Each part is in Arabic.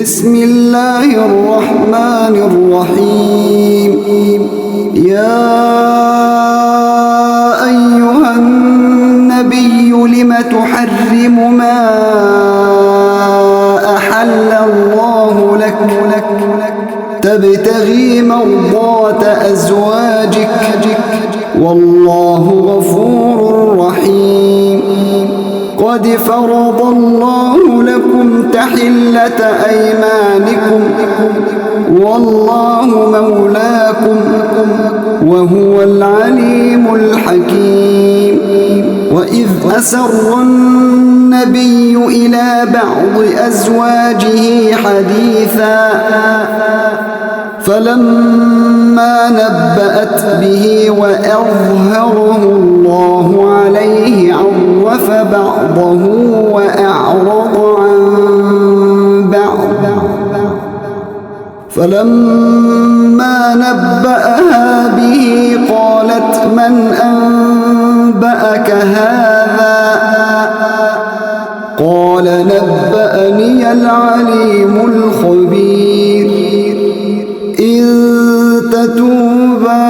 بسم الله الرحمن الرحيم. يا أيها النبي لم تحرم ما أحل الله لك تبتغي مرضات أزواجك والله غفور رحيم. قد فرض الله لكم تحلة أيمانكم والله مولاكم وهو العليم الحكيم. وإذ أسر النبي إلى بعض أزواجه حديثا فلما نبأت به وأظهره الله عليه عرف بعضه وأعرض عن بعض. فلما نبأها به قالت من أنبأك هذا؟ قال نبأني العليم الخبير. إن تتوبا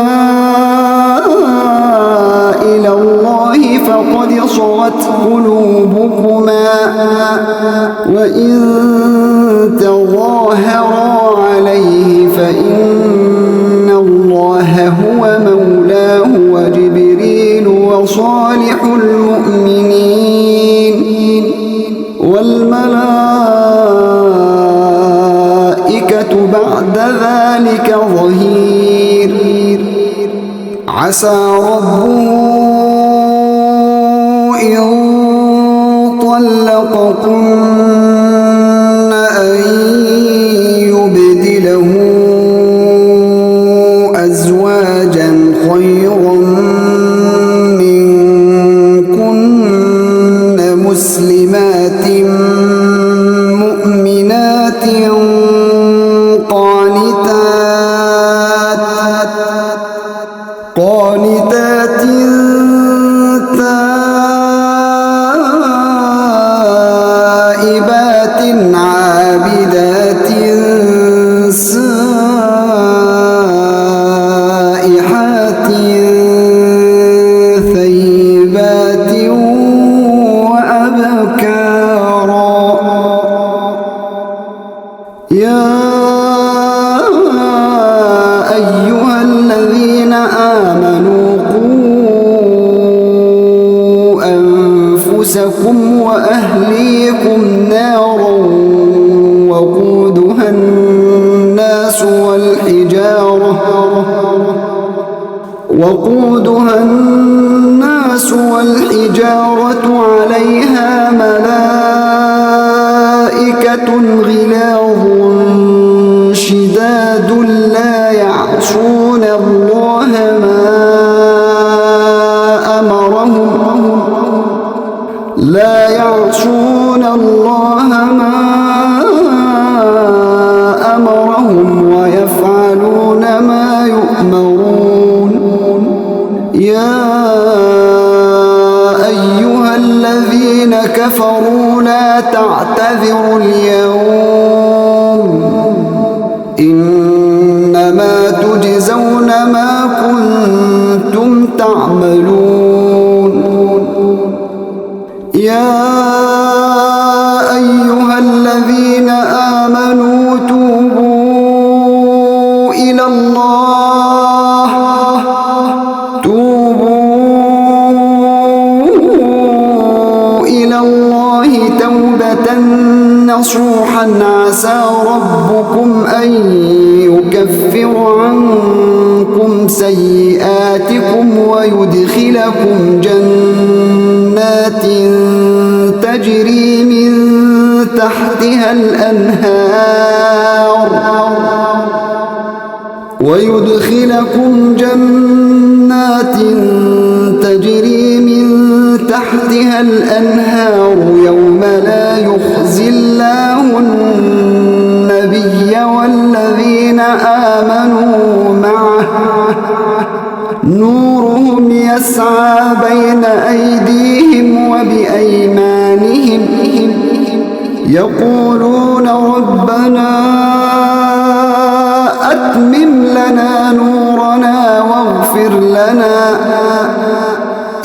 إلى الله فقد صغت قلوبكما وإن تظاهرا عليه فإن الله هو مولاه وجبريل وصالح المؤمنين والملائكة بعد ذلك ظهير. عسى ربه إن طلقكن أن يبدله أزواجا خيرا منكن مسلمات مؤمنات قانتات تائبات عابدات سائحات ثيبات وأبكارا. يا أيها الذين آمنوا قوا أنفسكم وأهليكم نارا وقودها الناس والحجارة عليها ملائكة غلاظ شداد لا يعصون الله ما أمرهم ويفعلون ما يؤمرون. يا أيها الذين كفروا لا تعتذروا اليوم إنما تجزون ما كنتم تعملون. يا أيها الذين آمنوا توبوا إلى الله توبة نصوحا عسى ربكم أن يكفر عنكم سيئاتكم ويدخلكم جنات تجري من تحتها الأنهار يوم لا يخزي الله النبي والذين آمنوا معه نورهم يسعى بين أيديهم وبأيمانهم يقولون يقولون ربنا أتمم لنا نورنا واغفر لنا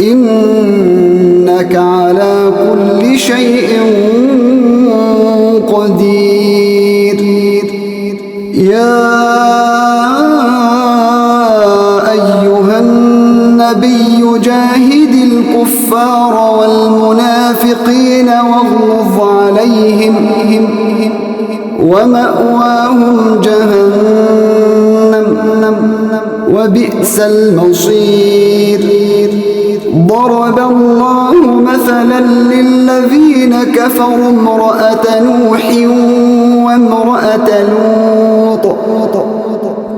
إنك على كل شيء قدير. يا أيها النبي جاهد الكفار والمنافقين واغلظ عليهم ومأواهم جهنم وبئس المصير. ضرب الله مثلا للذين كفروا امرأة نوح وامرأة لوط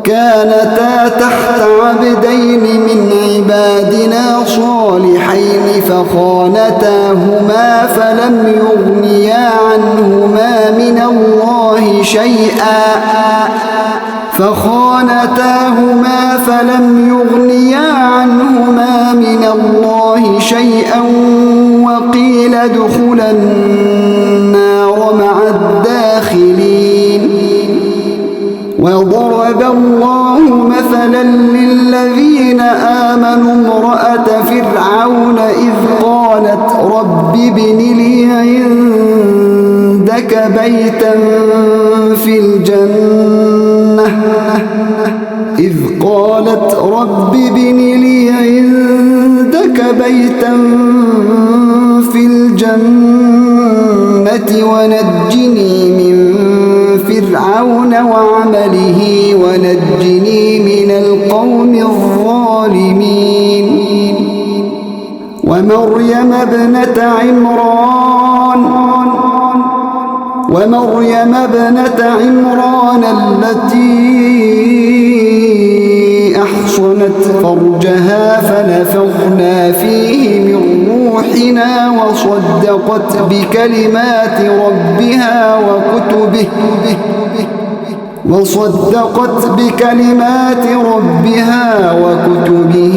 كانتا تحت عبدين من عبادنا صالحين فخانتاهما فلم يغنيا عنهما من الله شيئا وقيل ادخلا النار مع الداخلين. وضرب الله مثلا للذين آمنوا امرأة فرعون إذ قالت رب ابن لي عندك بيتا في الجنة ونجني من فرعون وعمله ونجني من القوم الظالمين. ومريم ابنة عمران التي أحصنت فرجها فنفخنا فيه من روحنا وصدقت بكلمات ربها وكتبه